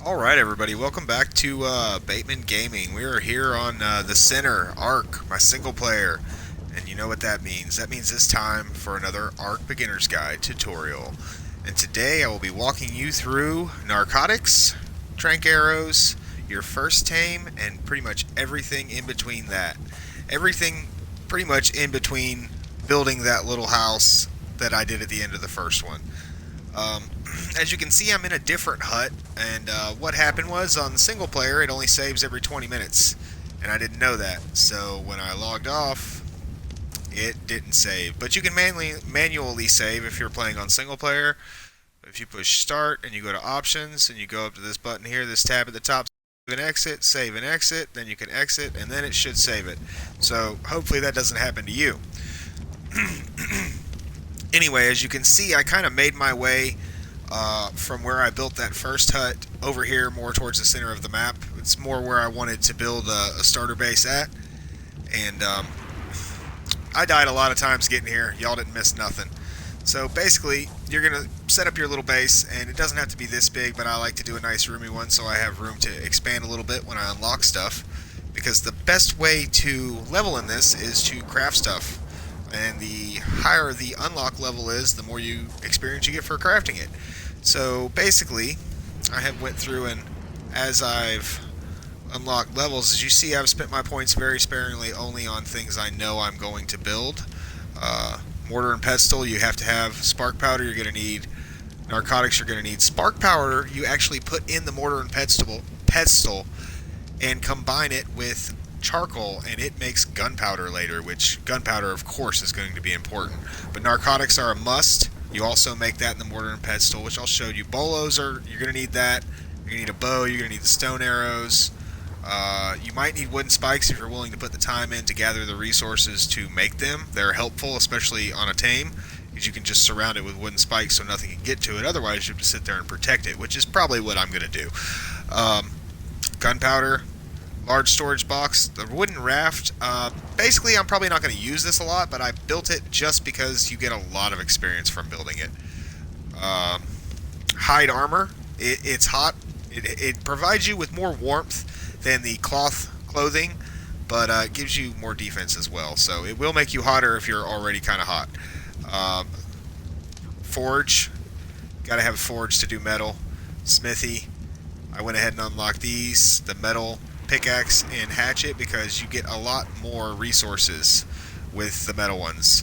Alright everybody, welcome back to Bateman Gaming. We are here on the Center, Ark, my single player. And you know what that means. That means it's time for another Ark Beginner's Guide tutorial. And today I will be walking you through Narcotics, Tranq arrows, your first tame, and pretty much everything in between that. Everything pretty much in between building that little house that I did at the end of the first one. As you can see, I'm in a different hut, and what happened was on the single player it only saves every 20 minutes, and I didn't know that, so when I logged off it didn't save. But you can manually save if you're playing on single player. If you push start and you go to options and you go up to this button here, this tab at the top, save and exit, then you can exit and then it should save it. So hopefully that doesn't happen to you. Anyway, as you can see, I kind of made my way from where I built that first hut over here more towards the center of the map. It's more where I wanted to build a starter base at. And I died a lot of times getting here. Y'all didn't miss nothing. So basically, you're going to set up your little base, and it doesn't have to be this big, but I like to do a nice roomy one so I have room to expand a little bit when I unlock stuff. Because the best way to level in this is to craft stuff. And the higher the unlock level is, the more experience you get for crafting it. So basically, I have went through and as I've unlocked levels, as you see, I've spent my points very sparingly only on things I know I'm going to build. Mortar and pestle, you have to have spark powder, you're going to need narcotics, you're going to need spark powder. You actually put in the mortar and pestle and combine it with charcoal, and it makes gunpowder later, which gunpowder of course is going to be important, but narcotics are a must. You also make that in the mortar and pestle, which I'll show you. Bolos you're going to need that. You're going to need a bow, you're going to need the stone arrows. You might need wooden spikes if you're willing to put the time in to gather the resources to make them. They're helpful, especially on a tame, because you can just surround it with wooden spikes so nothing can get to it. Otherwise you have to sit there and protect it, which is probably what I'm going to do. Gunpowder, large storage box, the wooden raft. Basically, I'm probably not going to use this a lot, but I built it just because you get a lot of experience from building it. Hide armor. It's hot. It provides you with more warmth than the clothing, but it gives you more defense as well. So it will make you hotter if you're already kind of hot. Forge. Got to have a forge to do metal. Smithy. I went ahead and unlocked these. The metal pickaxe and hatchet because you get a lot more resources with the metal ones.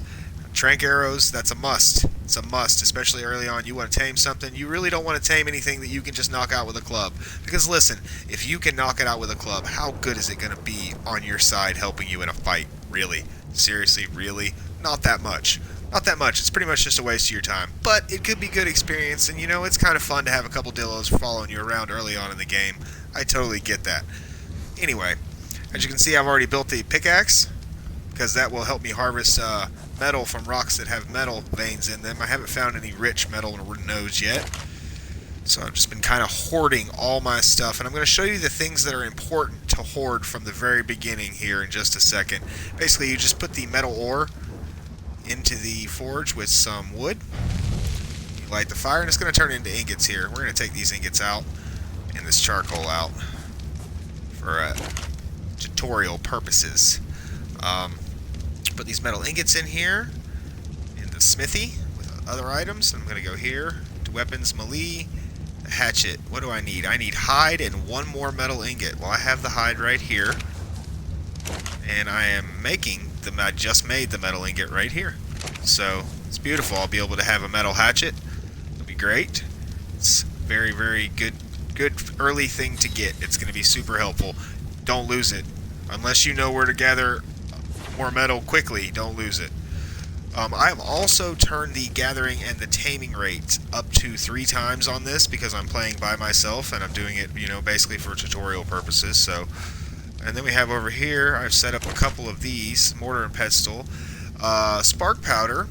Tranq arrows, that's a must. It's a must, especially early on. You want to tame something. You really don't want to tame anything that you can just knock out with a club. Because listen, if you can knock it out with a club, how good is it going to be on your side helping you in a fight? Really? Seriously? Really? Not that much. Not that much. It's pretty much just a waste of your time. But it could be good experience, and you know, it's kind of fun to have a couple dillos following you around early on in the game. I totally get that. Anyway, as you can see, I've already built the pickaxe because that will help me harvest metal from rocks that have metal veins in them. I haven't found any rich metal nodes yet, so I've just been kind of hoarding all my stuff, and I'm going to show you the things that are important to hoard from the very beginning here in just a second. Basically, you just put the metal ore into the forge with some wood. You light the fire, and it's going to turn into ingots here. We're going to take these ingots out and this charcoal out for tutorial purposes. Put these metal ingots in here in the smithy with other items. I'm going to go here to weapons, melee, the hatchet. What do I need? I need hide and one more metal ingot. Well, I have the hide right here, and I am making I just made the metal ingot right here. So it's beautiful. I'll be able to have a metal hatchet. It'll be great. It's very, very good early thing to get. It's going to be super helpful. Don't lose it. Unless you know where to gather more metal quickly, don't lose it. I've also turned the gathering and the taming rate up to 3 times on this because I'm playing by myself and I'm doing it, you know, basically for tutorial purposes. So, and then we have over here, I've set up a couple of these, mortar and pestle. Spark powder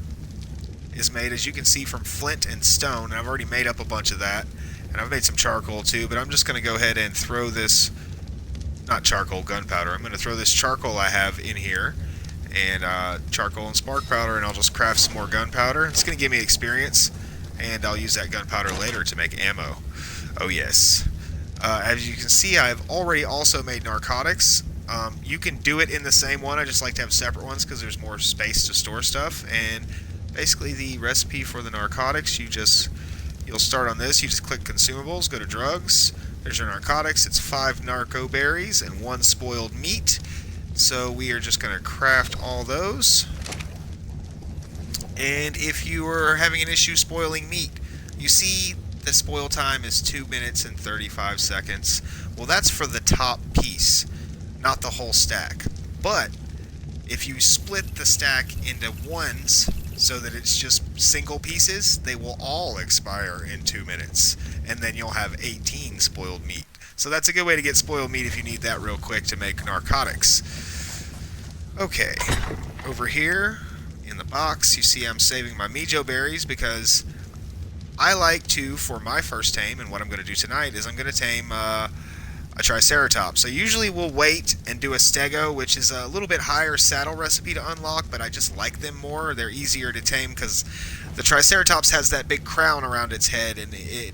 is made, as you can see, from flint and stone. And I've already made up a bunch of that. And I've made some charcoal too, but I'm just going to go ahead and throw this, not charcoal, gunpowder. I'm going to throw this charcoal I have in here, and charcoal and spark powder, and I'll just craft some more gunpowder. It's going to give me experience, and I'll use that gunpowder later to make ammo. Oh yes. As you can see, I've already also made narcotics. You can do it in the same one. I just like to have separate ones because there's more space to store stuff. And basically, the recipe for the narcotics, you'll start on this. You just click consumables, go to drugs. There's your narcotics. It's 5 narco berries and 1 spoiled meat. So we are just going to craft all those. And if you are having an issue spoiling meat, you see the spoil time is 2 minutes and 35 seconds. Well, that's for the top piece, not the whole stack. But if you split the stack into ones so that it's just single pieces, they will all expire in 2 minutes. And then you'll have 18 spoiled meat. So that's a good way to get spoiled meat if you need that real quick to make narcotics. Okay, over here in the box, you see I'm saving my Mijo berries because I like to, for my first tame, and what I'm going to do tonight is I'm going to tame a Triceratops. I usually will wait and do a Stego, which is a little bit higher saddle recipe to unlock, but I just like them more. They're easier to tame because the Triceratops has that big crown around its head, and it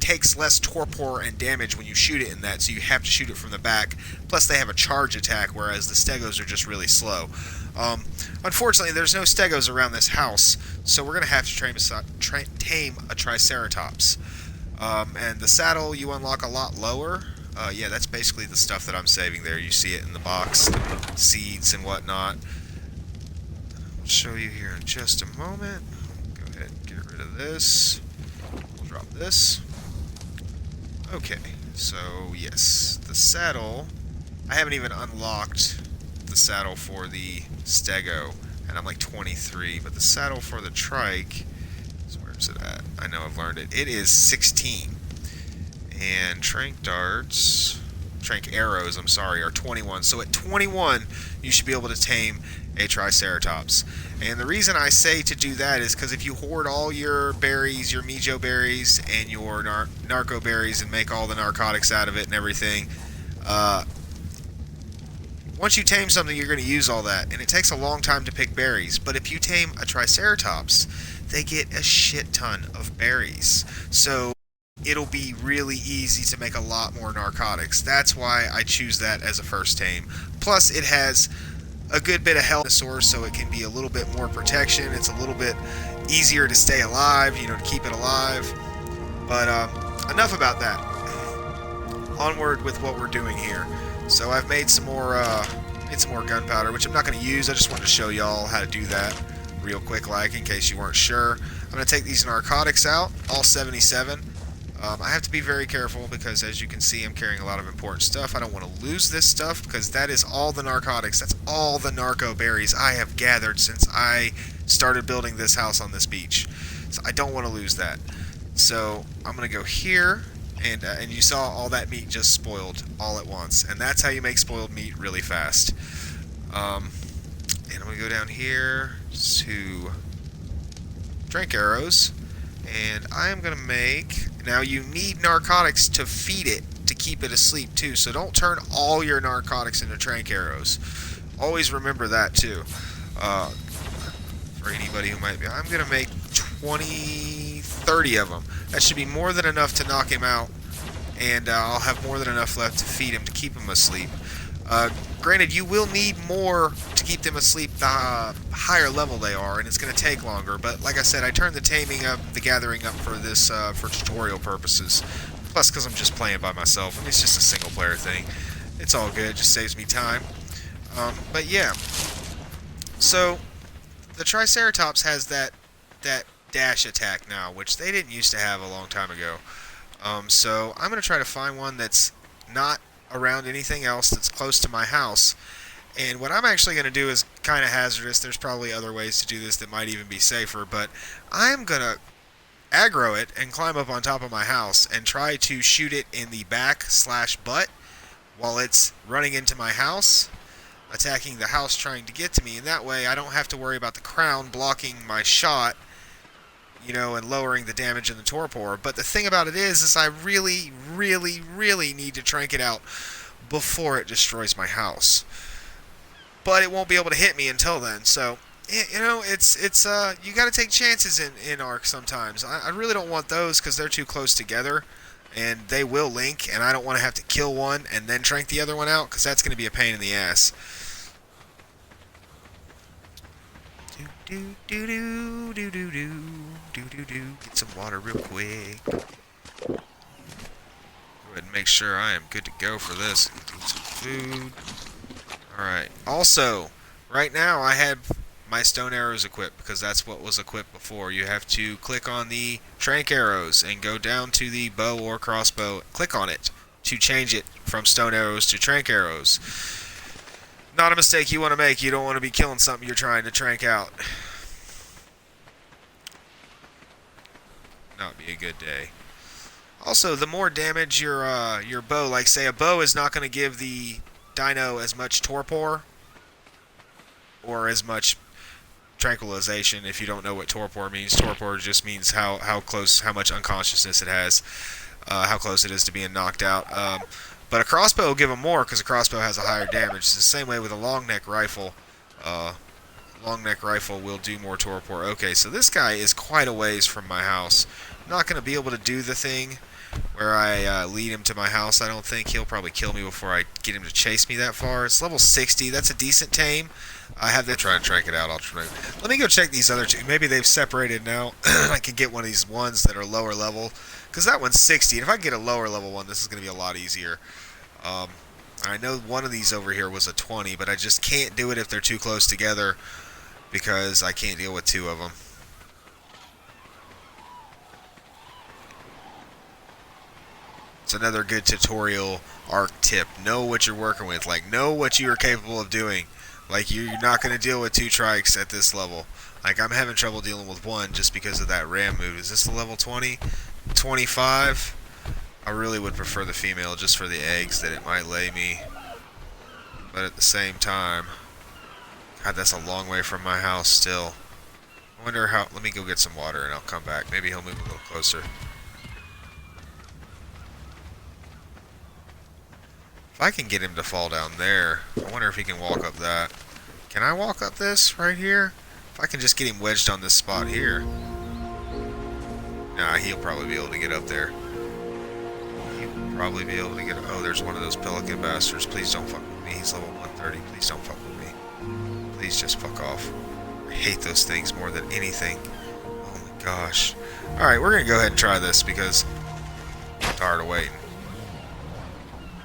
takes less torpor and damage when you shoot it in that, so you have to shoot it from the back. Plus, they have a charge attack, whereas the Stegos are just really slow. Unfortunately, there's no Stegos around this house, so we're going to have to tame a Triceratops. And the saddle you unlock a lot lower. Yeah, that's basically the stuff that I'm saving there. You see it in the box, seeds and whatnot. I'll show you here in just a moment. Go ahead and get rid of this. We'll drop this. Okay, so yes, the saddle. I haven't even unlocked the saddle for the Stego, and I'm like 23, but the saddle for the Trike, so where's it at? I know I've learned it. It is 16. And Tranq arrows, I'm sorry, are 21. So at 21, you should be able to tame a Triceratops. And the reason I say to do that is because if you hoard all your berries, your Mijo berries, and your narco berries and make all the narcotics out of it and everything, once you tame something, you're going to use all that. And it takes a long time to pick berries. But if you tame a Triceratops, they get a shit ton of berries. So it'll be really easy to make a lot more narcotics. That's why I choose that as a first tame. Plus, it has a good bit of health in the source, so it can be a little bit more protection. It's a little bit easier to stay alive, to keep it alive. But enough about that. Onward with what we're doing here. So I've made some more gunpowder, which I'm not going to use. I just wanted to show y'all how to do that real quick, in case you weren't sure. I'm going to take these narcotics out, all 77. I have to be very careful because, as you can see, I'm carrying a lot of important stuff. I don't want to lose this stuff because that is all the narcotics. That's all the narco berries I have gathered since I started building this house on this beach. So I don't want to lose that. So I'm going to go here, and you saw all that meat just spoiled all at once. And that's how you make spoiled meat really fast. And I'm going to go down here to Tranq arrows. And I am going to make... Now, you need narcotics to feed it, to keep it asleep, too. So don't turn all your narcotics into Tranq arrows. Always remember that, too. For anybody who might be... I'm going to make 30 of them. That should be more than enough to knock him out. And I'll have more than enough left to feed him to keep him asleep. Granted, you will need more to keep them asleep the higher level they are, and it's going to take longer. But like I said, I turned the taming up, the gathering up for this for tutorial purposes. Plus, because I'm just playing by myself, and it's just a single player thing. It's all good, it just saves me time. But yeah, so the Triceratops has that dash attack now, which they didn't used to have a long time ago. So I'm going to try to find one that's not around anything else that's close to my house. And what I'm actually going to do is kind of hazardous. There's probably other ways to do this that might even be safer, but I'm going to aggro it and climb up on top of my house and try to shoot it in the back/butt while it's running into my house, attacking the house trying to get to me, and that way I don't have to worry about the crown blocking my shot, and lowering the damage in the torpor. But the thing about it is I really, really, really need to Tranq it out before it destroys my house. But it won't be able to hit me until then. So, it's you got to take chances in Ark sometimes. I really don't want those because they're too close together. and they will link, and I don't want to have to kill one and then trank the other one out, because that's going to be a pain in the ass. Get some water real quick. Go ahead and make sure I am good to go for this. Get some food. Alright. Also, right now I have my stone arrows equipped, because that's what was equipped before. You have to click on the Tranq arrows and go down to the bow or crossbow. Click on it to change it from stone arrows to Tranq arrows. Not a mistake you want to make. You don't want to be killing something you're trying to trank out. Not be a good day. Also, the more damage your bow, like say a bow is not going to give the dino as much torpor or as much tranquilization. If you don't know what torpor means, torpor just means how much unconsciousness it has, how close it is to being knocked out. But a crossbow will give them more, because a crossbow has a higher damage. It's the same way with a long neck rifle. Long neck rifle will do more torpor. Okay, so this guy is quite a ways from my house. I'm not going to be able to do the thing where I lead him to my house. I don't think. He'll probably kill me before I get him to chase me that far. It's level 60. That's a decent tame. I have to try and trank it out. Let me go check these other two. Maybe they've separated now. I can get one of these ones that are lower level, because that one's 60. And if I can get a lower level one, this is going to be a lot easier. I know one of these over here was a 20, but I just can't do it if they're too close together, because I can't deal with two of them. It's another good tutorial arc tip. Know what you're working with. Like, know what you are capable of doing. Like, you're not going to deal with two trikes at this level. Like, I'm having trouble dealing with one just because of that ram move. Is this the level 20? 25? I really would prefer the female just for the eggs that it might lay me. But at the same time, God, that's a long way from my house still. I wonder how... Let me go get some water and I'll come back. Maybe he'll move a little closer. If I can get him to fall down there, I wonder if he can walk up that. Can I walk up this right here? If I can just get him wedged on this spot here. Nah, he'll probably be able to get up there. He'll probably be able to get... Oh, there's one of those pelican bastards. Please don't fuck with me. He's level 130. Please don't fuck with me. Please just fuck off. I hate those things more than anything. Oh my gosh. Alright, we're going to go ahead and try this because I'm tired of waiting.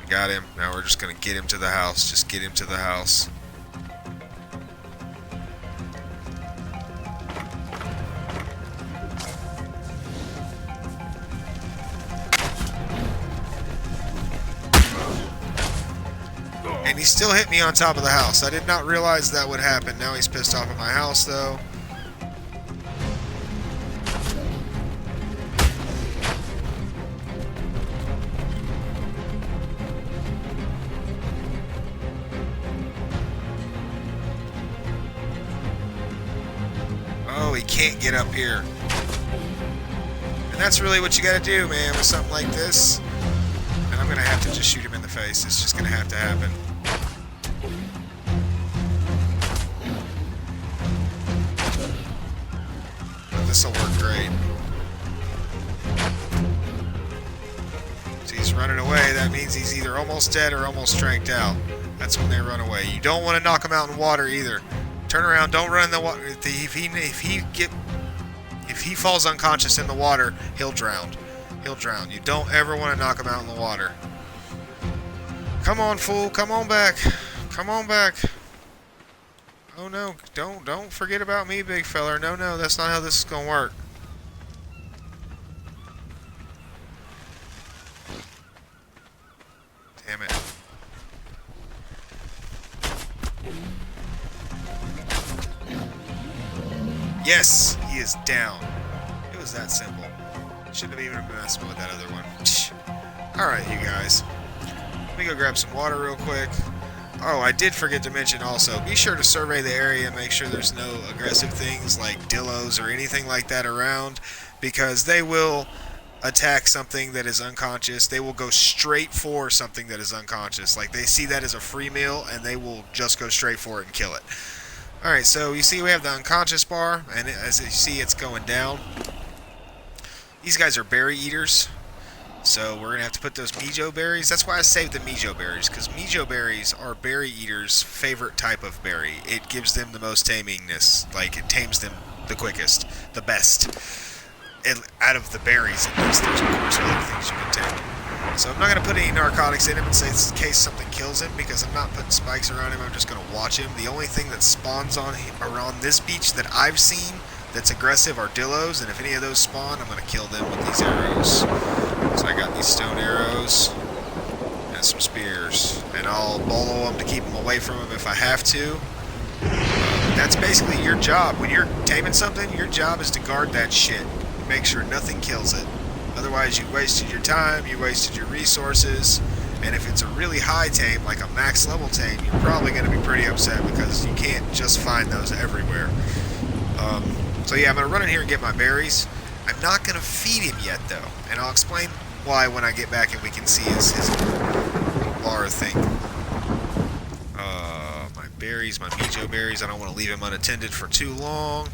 We got him. Now we're just going to get him to the house. Just get him to the house. And he still hit me on top of the house. I did not realize that would happen. Now he's pissed off at my house, though. Oh, he can't get up here. And that's really what you gotta do, man, with something like this. And I'm gonna have to just shoot him in the face. It's just gonna have to happen. This'll work great. So he's running away. That means he's either almost dead or almost tranked out. That's when they run away. You don't want to knock him out in water either. Turn around. Don't run in the water. If he falls unconscious in the water, he'll drown. He'll drown. You don't ever want to knock him out in the water. Come on, fool. Come on back. Come on back. Oh no, don't forget about me, big feller. No, that's not how this is gonna work. Damn it. Yes, he is down. It was that simple. Shouldn't have even been messing with that other one. Alright, you guys. Let me go grab some water real quick. Oh, I did forget to mention also, be sure to survey the area and make sure there's no aggressive things like dillos or anything like that around, because they will attack something that is unconscious. They will go straight for something that is unconscious. Like, they see that as a free meal and they will just go straight for it and kill it. Alright, so you see we have the unconscious bar, and as you see it's going down. These guys are berry eaters. So we're going to have to put those Mijo berries. That's why I saved the Mijo berries, because Mijo berries are berry eaters' favorite type of berry. It gives them the most tamingness. Like, it tames them the quickest, the best. Out of the berries, at least, there's of course other things you can tame. So I'm not going to put any narcotics in him in case something kills him, because I'm not putting spikes around him. I'm just going to watch him. The only thing that spawns around this beach that I've seen that's aggressive are dillos, and if any of those spawn, I'm going to kill them with these arrows. So I got these stone arrows and some spears, and I'll bolo them to keep them away from him if I have to. That's basically your job. When you're taming something, your job is to guard that shit. Make sure nothing kills it. Otherwise, you wasted your time, you wasted your resources, and if it's a really high tame, like a max level tame, you're probably going to be pretty upset because you can't just find those everywhere. So yeah, I'm going to run in here and get my berries. I'm not going to feed him yet, though, and I'll explain why when I get back and we can see his bar thing. My berries, my Mijo berries, I don't want to leave him unattended for too long.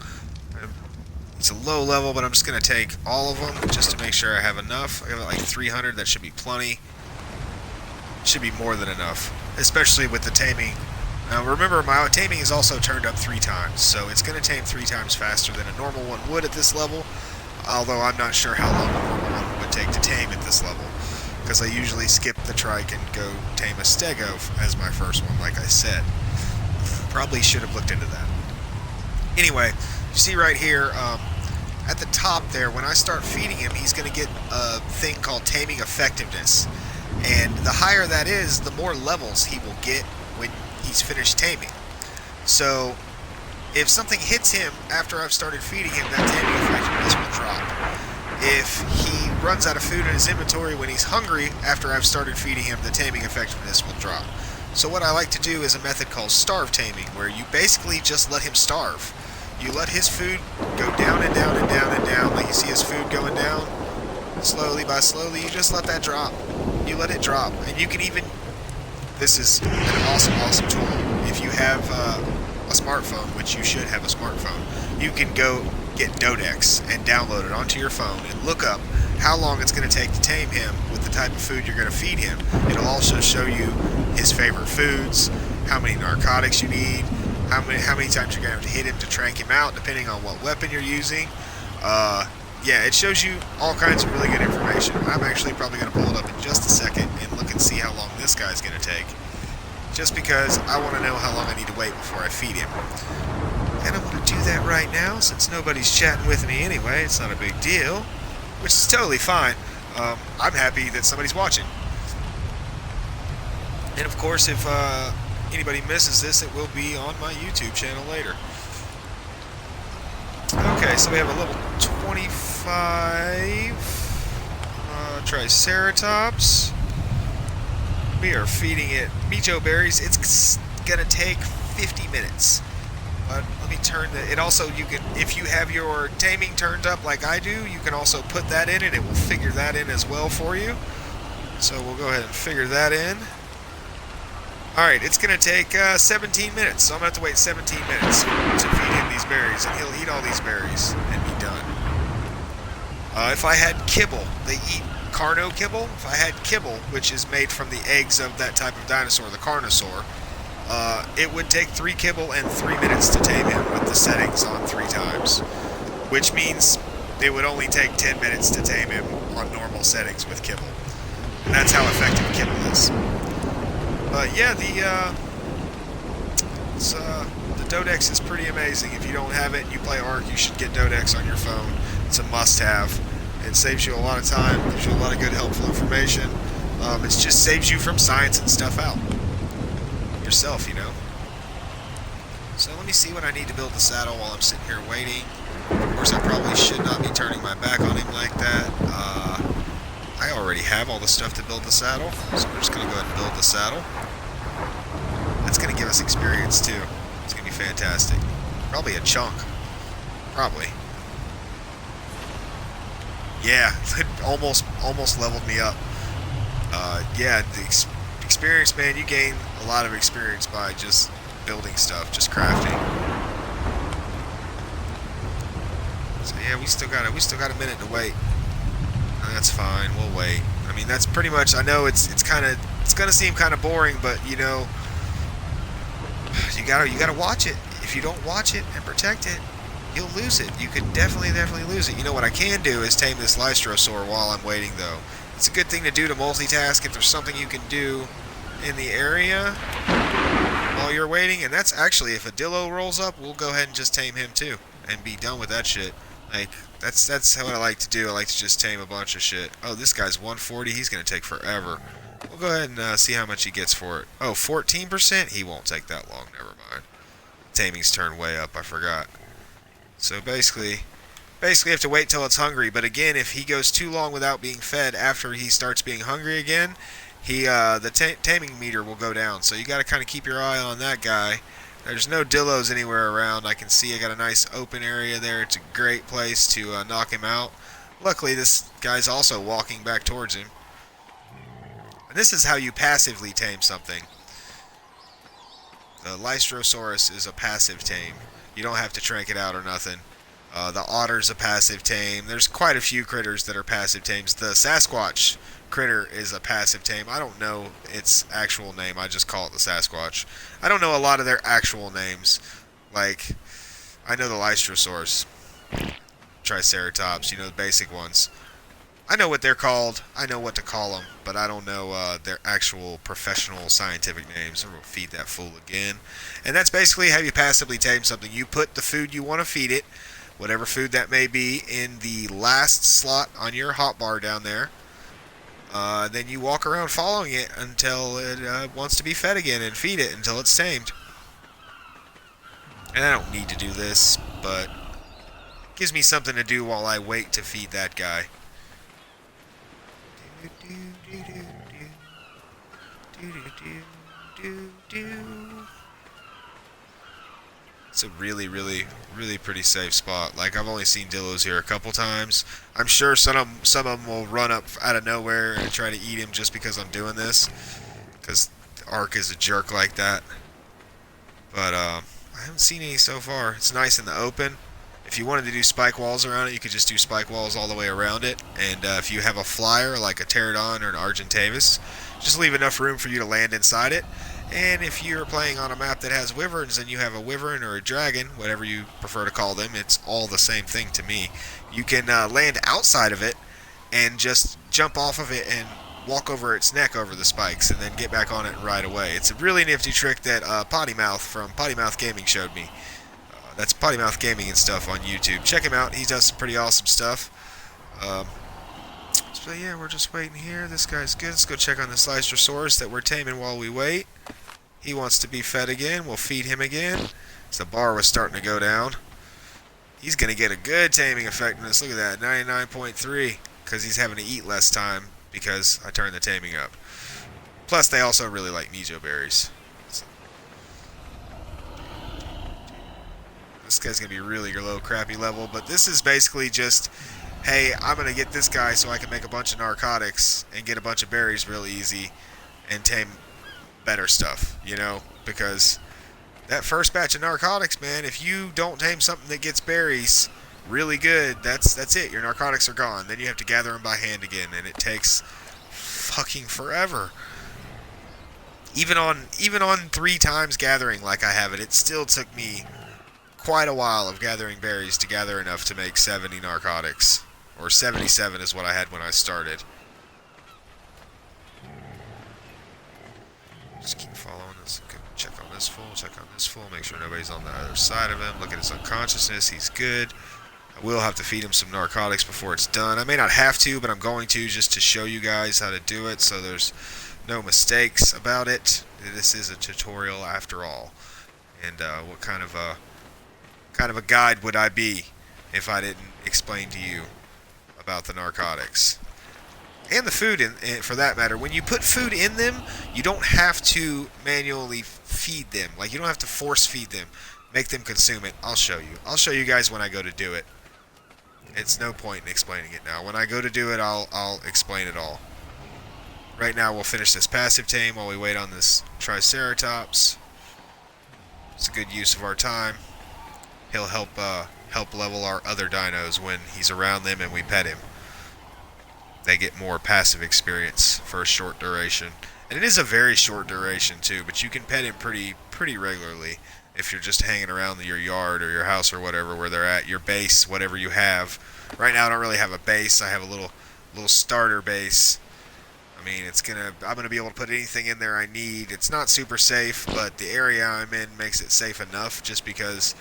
It's a low level, but I'm just going to take all of them just to make sure I have enough. I got like 300, that should be plenty. Should be more than enough, especially with the taming. Now remember, my taming is also turned up 3 times, so it's going to tame 3 times faster than a normal one would at this level, although I'm not sure how long a normal one would take to tame at this level, because I usually skip the trike and go tame a stego as my first one, like I said. Probably should have looked into that. Anyway, you see right here, at the top there, when I start feeding him, he's going to get a thing called Taming Effectiveness. And the higher that is, the more levels he will get when he's finished taming. So, if something hits him after I've started feeding him, that Taming Effectiveness will drop. If he runs out of food in his inventory when he's hungry after I've started feeding him, the Taming Effectiveness will drop. So what I like to do is a method called starve taming, where you basically just let him starve. You let his food go down and down and down and down, like you see his food going down, slowly by slowly, you just let that drop. You let it drop, and you can even, this is an awesome tool. If you have a smartphone, which you should have a smartphone, you can go get Dodex and download it onto your phone and look up how long it's going to take to tame him with the type of food you're going to feed him. It'll also show you his favorite foods, how many narcotics you need, how many times you're going to have to hit him to trank him out, depending on what weapon you're using. Yeah, it shows you all kinds of really good information. I'm actually probably going to pull it up in just a second and look and see how long this guy's going to take. Just because I want to know how long I need to wait before I feed him. And I'm going to do that right now, since nobody's chatting with me anyway. It's not a big deal, which is totally fine. I'm happy that somebody's watching. And of course, if anybody misses this, it will be on my YouTube channel later. Okay, so we have a level 25 Triceratops. We are feeding it Mijo berries. It's gonna take 50 minutes. But let me turn it also, you can, if you have your taming turned up like I do, you can also put that in and it will figure that in as well for you. So we'll go ahead and figure that in. Alright, it's going to take 17 minutes, so I'm going to have to wait 17 minutes to feed him these berries, and he'll eat all these berries and be done. If I had kibble, they eat carno kibble. If I had kibble, which is made from the eggs of that type of dinosaur, the carnosaur, it would take 3 kibble and 3 minutes to tame him with the settings on 3 times, which means it would only take 10 minutes to tame him on normal settings with kibble. And that's how effective kibble is. But yeah, the Dodex is pretty amazing. If you don't have it and you play Ark, you should get Dodex on your phone. It's a must-have. It saves you a lot of time, gives you a lot of good, helpful information. It just saves you from sciencing stuff out yourself, you know. So let me see what I need to build the saddle while I'm sitting here waiting. Of course, I probably should not be turning my back on him like that. I already have all the stuff to build the saddle, so we're just going to go ahead and build the saddle. That's going to give us experience too. It's going to be fantastic. Probably a chunk. Probably. Yeah, it almost leveled me up. Yeah, the experience, man, you gain a lot of experience by just building stuff, just crafting. So yeah, we still got a minute to wait. That's fine, we'll wait. I mean, that's pretty much. I know it's gonna seem kind of boring, but you know, you gotta watch it. If you don't watch it and protect it, you'll lose it. You could definitely lose it. You know what I can do is tame this Lystrosaur while I'm waiting, though. It's a good thing to do to multitask if there's something you can do in the area while you're waiting. And that's actually, if a Dillo rolls up, we'll go ahead and just tame him too and be done with that shit. Like, that's what I like to do. I like to just tame a bunch of shit. Oh, this guy's 140. He's going to take forever. We'll go ahead and see how much he gets for it. Oh, 14%? He won't take that long. Never mind. Taming's turned way up. I forgot. So basically you have to wait till it's hungry. But again, if he goes too long without being fed after he starts being hungry again, the taming meter will go down. So you got to kind of keep your eye on that guy. There's no Dillos anywhere around. I can see I got a nice open area there. It's a great place to knock him out. Luckily, this guy's also walking back towards him. And this is how you passively tame something. The Lystrosaurus is a passive tame. You don't have to trank it out or nothing. The otter's a passive tame. There's quite a few critters that are passive tames. The Sasquatch critter is a passive tame. I don't know its actual name. I just call it the Sasquatch. I don't know a lot of their actual names. Like, I know the Lystrosaurus, Triceratops, you know, the basic ones. I know what they're called. I know what to call them, but I don't know their actual professional scientific names. I'm going to feed that fool again. And that's basically how you passively tame something. You put the food you want to feed it, whatever food that may be, in the last slot on your hotbar down there. Then you walk around following it until it wants to be fed again and feed it until it's tamed. And I don't need to do this, but it gives me something to do while I wait to feed that guy. It's a really pretty safe spot. Like, I've only seen Dillos here a couple times. I'm sure some of them will run up out of nowhere and try to eat him just because I'm doing this, because Ark is a jerk like that. But I haven't seen any so far. It's nice in the open. If you wanted to do spike walls around it, you could just do spike walls all the way around it. And if you have a flyer like a pterodon or an argentavis, just leave enough room for you to land inside it. And if you're playing on a map that has wyverns and you have a wyvern or a dragon, whatever you prefer to call them, it's all the same thing to me. You can land outside of it and just jump off of it and walk over its neck over the spikes and then get back on it right away. It's a really nifty trick that Pottymouth from Pottymouth Gaming showed me. That's Pottymouth Gaming and stuff on YouTube. Check him out. He does some pretty awesome stuff. So yeah, we're just waiting here. This guy's good. Let's go check on this Lystrosaurus that we're taming while we wait. He wants to be fed again. We'll feed him again. So the bar was starting to go down. He's going to get a good taming effectiveness. Look at that, 99.3, because he's having to eat less time because I turned the taming up. Plus, they also really like Mijo berries. So this guy's going to be really low crappy level, but this is basically just, hey, I'm going to get this guy so I can make a bunch of narcotics and get a bunch of berries real easy and tame better stuff, you know, because that first batch of narcotics, man, if you don't tame something that gets berries really good, that's it. Your narcotics are gone. Then you have to gather them by hand again, and it takes fucking forever. Even on 3 times gathering like I have it, it still took me quite a while of gathering berries to gather enough to make 70 narcotics, or 77 is what I had when I started. Just keep following this. Check on this fool, check on this fool, make sure nobody's on the other side of him. Look at his unconsciousness, he's good. I will have to feed him some narcotics before it's done. I may not have to, but I'm going to, just to show you guys how to do it so there's no mistakes about it. This is a tutorial after all. And what kind of a guide would I be if I didn't explain to you about the narcotics? And the food, for that matter. When you put food in them, you don't have to manually feed them. Like, you don't have to force feed them. Make them consume it. I'll show you. I'll show you guys when I go to do it. It's no point in explaining it now. When I go to do it, I'll explain it all. Right now, we'll finish this passive tame while we wait on this Triceratops. It's a good use of our time. He'll help level our other dinos when he's around them and we pet him. they get more passive experience for a short duration. And it is a very short duration too, but you can pet him pretty regularly if you're just hanging around your yard or your house or whatever where they're at, your base, whatever you have. Right now I don't really have a base. I have a little starter base. I mean, I'm gonna be able to put anything in there I need. It's not super safe, but the area I'm in makes it safe enough just because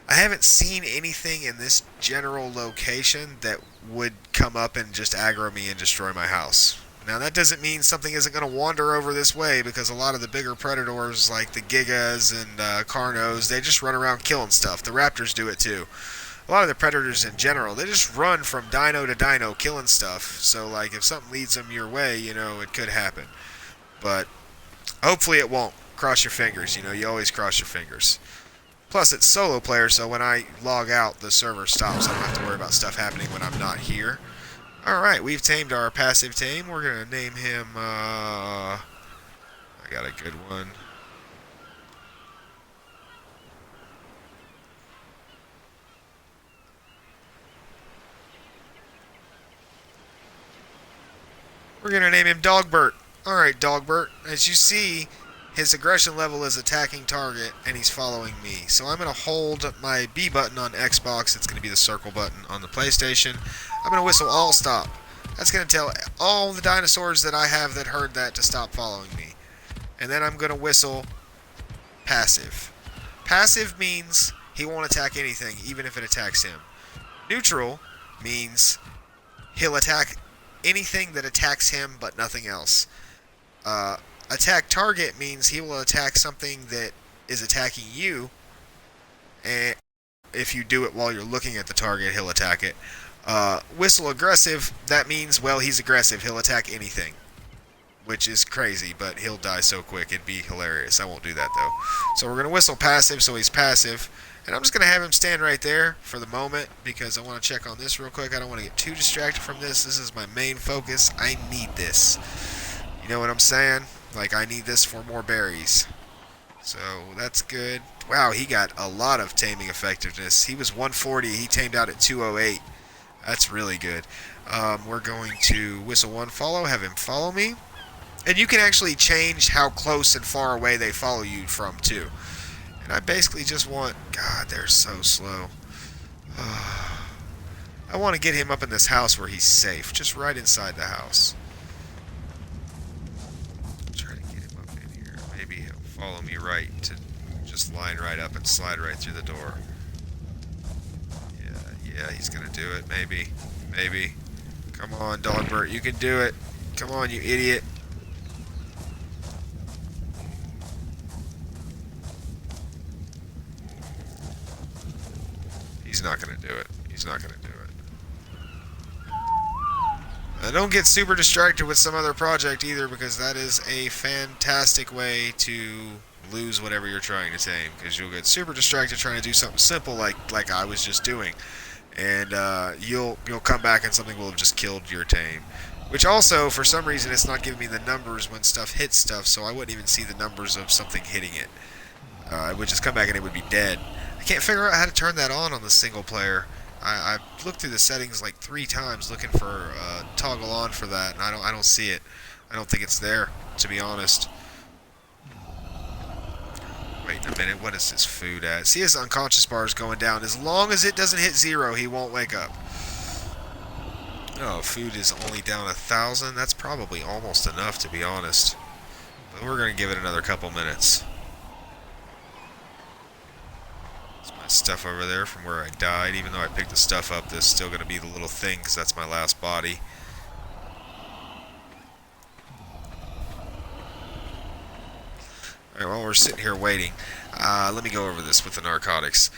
I haven't seen anything in this general location that would come up and just aggro me and destroy my house. Now, that doesn't mean something isn't going to wander over this way, because a lot of the bigger predators, like the Gigas and Carnos, they just run around killing stuff. The Raptors do it too. A lot of the predators in general, they just run from dino to dino killing stuff. So, like, if something leads them your way, it could happen. But hopefully it won't. Cross your fingers. You always cross your fingers. Plus, it's solo player, so when I log out, the server stops. I don't have to worry about stuff happening when I'm not here. Alright, we've tamed our passive tame. We're going to name him, I got a good one. We're going to name him Dogbert. Alright, Dogbert. As you see, his aggression level is attacking target, and he's following me. So I'm going to hold my B button on Xbox. It's going to be the circle button on the PlayStation. I'm going to whistle all stop. That's going to tell all the dinosaurs that I have that heard that to stop following me. And then I'm going to whistle passive. Passive means he won't attack anything, even if it attacks him. Neutral means he'll attack anything that attacks him, but nothing else. Attack target means he will attack something that is attacking you, and if you do it while you're looking at the target, he'll attack it. Whistle aggressive, that means, well, he's aggressive. He'll attack anything, which is crazy, but he'll die so quick. It'd be hilarious. I won't do that, though. So we're going to whistle passive, so he's passive. And I'm just going to have him stand right there for the moment because I want to check on this real quick. I don't want to get too distracted from this. This is my main focus. I need this. You know what I'm saying? Like, I need this for more berries. So that's good. Wow, he got a lot of taming effectiveness. He was 140. He tamed out at 208. That's really good. We're going to whistle one follow, have him follow me. And you can actually change how close and far away they follow you from, too. And I basically just want... God, they're so slow. I want to get him up in this house where he's safe. Just right inside the house. Try to get him up in here. Maybe he'll follow me right to just line right up and slide right through the door. Yeah, he's going to do it. Maybe. Maybe. Come on, Dogbert. You can do it. Come on, you idiot. He's not going to do it. He's not going to do it. Don't get super distracted with some other project either, because that is a fantastic way to lose whatever you're trying to tame, because you'll get super distracted trying to do something simple like I was just doing. And you'll come back and something will have just killed your tame. Which also, for some reason, it's not giving me the numbers when stuff hits stuff, so I wouldn't even see the numbers of something hitting it. It would just come back and it would be dead. I can't figure out how to turn that on the single player. I've looked through the settings like 3 times looking for toggle on for that, and I don't see it. I don't think it's there, to be honest. Wait a minute, what is this food at? See, his unconscious bar is going down. As long as it doesn't hit 0, he won't wake up. Oh, food is only down 1,000. That's probably almost enough, to be honest. But we're going to give it another couple minutes. There's my stuff over there from where I died. Even though I picked the stuff up, there's still going to be the little thing, because that's my last body. Alright, while we're sitting here waiting, let me go over this with the narcotics.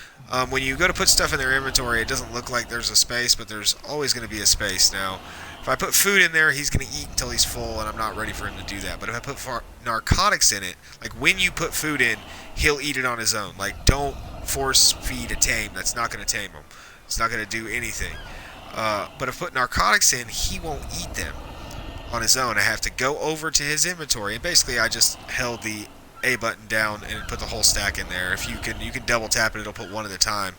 When you go to put stuff in their inventory, it doesn't look like there's a space, but there's always going to be a space. Now, if I put food in there, he's going to eat until he's full, and I'm not ready for him to do that. But if I put narcotics in it, like when you put food in, he'll eat it on his own. Like, don't force feed a tame. That's not going to tame him. It's not going to do anything. But if I put narcotics in, he won't eat them on his own. I have to go over to his inventory, and basically I just held the A button down and put the whole stack in there. If you can double tap it, it'll put one at a time.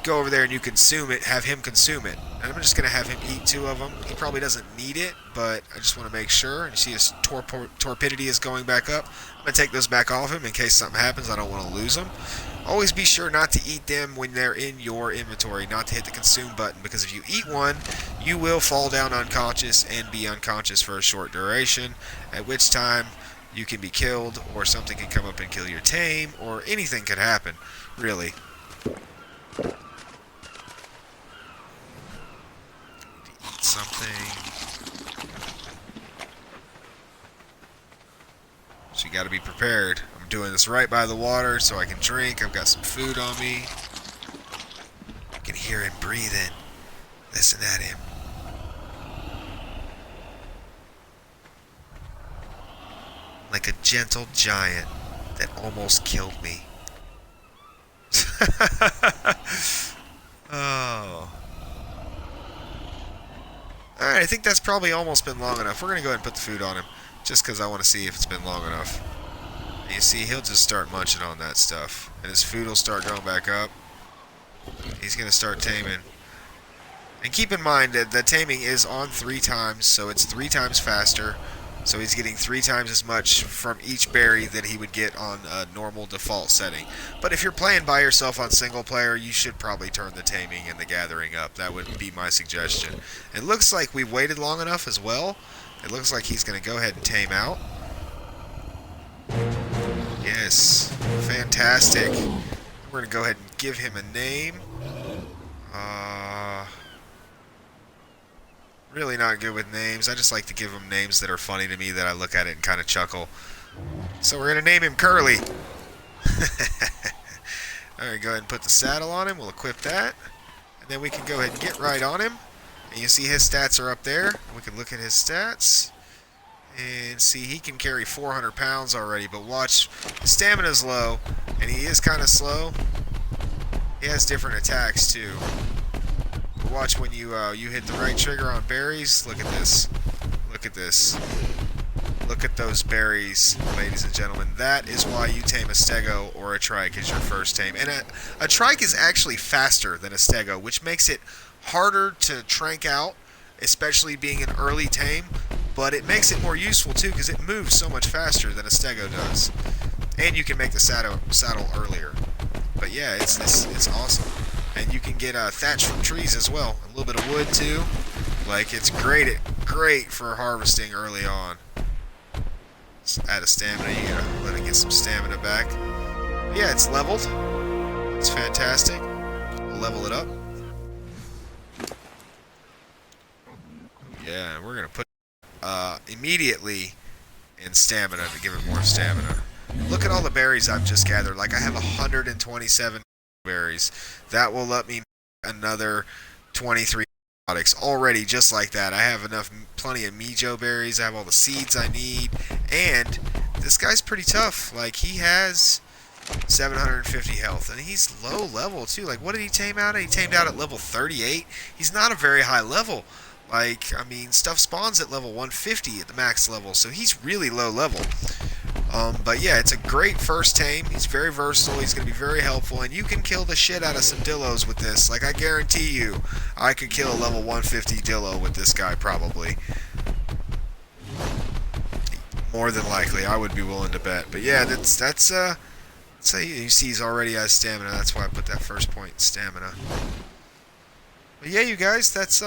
go over there and you consume it, have him consume it. And I'm just going to have him eat 2 of them. He probably doesn't need it, but I just want to make sure. And you see his torpidity is going back up. I'm going to take those back off him in case something happens. I don't want to lose them. Always be sure not to eat them when they're in your inventory, not to hit the consume button, because if you eat one, you will fall down unconscious and be unconscious for a short duration, at which time you can be killed, or something can come up and kill your tame, or anything could happen, really. Eat something. So you got to be prepared. I'm doing this right by the water so I can drink. I've got some food on me. You can hear him breathing. Listen at him. Like a gentle giant that almost killed me. Oh. Alright, I think that's probably almost been long enough. We're going to go ahead and put the food on him, just because I want to see if it's been long enough. And you see, he'll just start munching on that stuff. And his food will start going back up. He's going to start taming. And keep in mind that the taming is on 3 times, so it's 3 times faster. So he's getting 3 times as much from each berry that he would get on a normal default setting. But if you're playing by yourself on single player, you should probably turn the taming and the gathering up. That would be my suggestion. It looks like we've waited long enough as well. It looks like he's going to go ahead and tame out. Yes, fantastic. We're going to go ahead and give him a name. Really not good with names. I just like to give them names that are funny to me, that I look at it and kind of chuckle. So we're going to name him Curly. Alright, go ahead and put the saddle on him. We'll equip that. And then we can go ahead and get right on him. And you see his stats are up there. We can look at his stats. And see, he can carry 400 pounds already. But watch, his stamina's low. And he is kind of slow. He has different attacks too. Watch when you hit the right trigger on berries. Look at this. Look at this. Look at those berries, ladies and gentlemen. That is why you tame a stego or a trike as your first tame. And a trike is actually faster than a stego, which makes it harder to trank out, especially being an early tame. But it makes it more useful too, because it moves so much faster than a stego does. And you can make the saddle earlier. But yeah, it's awesome. And you can get thatch from trees as well. A little bit of wood too. Like, it's great for harvesting early on. Let's add a stamina. You gotta let it get some stamina back. But yeah, it's leveled. It's fantastic. We'll level it up. Yeah, we're gonna put immediately in stamina to give it more stamina. Look at all the berries I've just gathered. Like, I have 127 berries. That will let me make another 23 narcotics already, just like that. I have plenty of mijo berries. I have all the seeds I need, and this guy's pretty tough. Like, he has 750 health, and he's low level too. Like, what did he tame out at? He tamed out at level 38. He's not a very high level. Like, I mean, stuff spawns at level 150 at the max level, so he's really low level. But yeah, it's a great first tame. He's very versatile. He's going to be very helpful. And you can kill the shit out of some dillos with this. Like, I guarantee you, I could kill a level 150 dillo with this guy, probably. More than likely, I would be willing to bet. But yeah, that's you see he's already has stamina. That's why I put that first point in stamina. But yeah, you guys, that's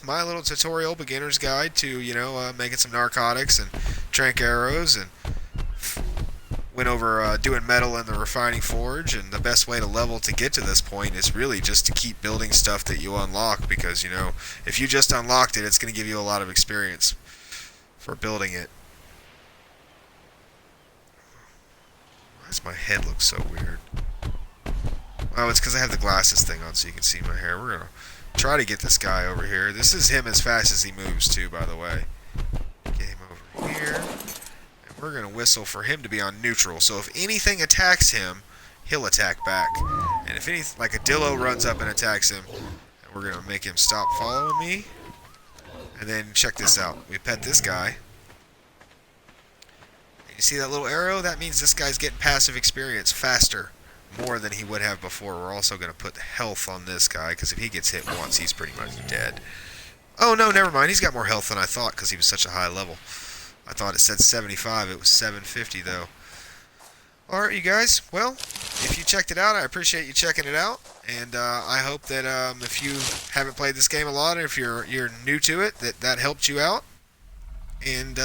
my little tutorial beginner's guide to, making some narcotics and trank arrows, and went over doing metal in the refining forge. And the best way to level to get to this point is really just to keep building stuff that you unlock, because if you just unlocked it, it's going to give you a lot of experience for building it. Why does my head look so weird? Oh, it's because I have the glasses thing on so you can see my hair. We're going to try to get this guy over here. This is him as fast as he moves too, by the way. Get him over here. And we're going to whistle for him to be on neutral. So if anything attacks him, he'll attack back. And if anything, like a dillo runs up and attacks him, we're going to make him stop following me. And then check this out. We pet this guy. And you see that little arrow? That means this guy's getting passive experience faster. more than he would have before. We're also going to put health on this guy, because if he gets hit once, he's pretty much dead. Oh, no, never mind. He's got more health than I thought, because he was such a high level. I thought it said 75. It was 750, though. Alright, you guys. Well, if you checked it out, I appreciate you checking it out. And I hope that if you haven't played this game a lot, or if you're new to it, that helped you out. And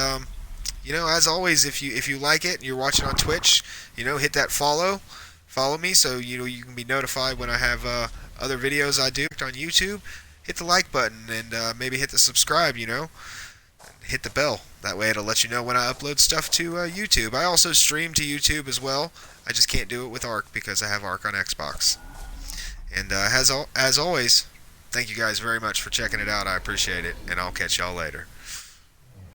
you know, as always, if you like it and you're watching on Twitch, you know, hit that follow me, so you know you can be notified when I have other videos I do on YouTube. Hit the like button and maybe hit the subscribe. You know, hit the bell. That way it'll let you know when I upload stuff to YouTube. I also stream to YouTube as well. I just can't do it with Arc because I have Arc on Xbox. And as always, thank you guys very much for checking it out. I appreciate it, and I'll catch y'all later.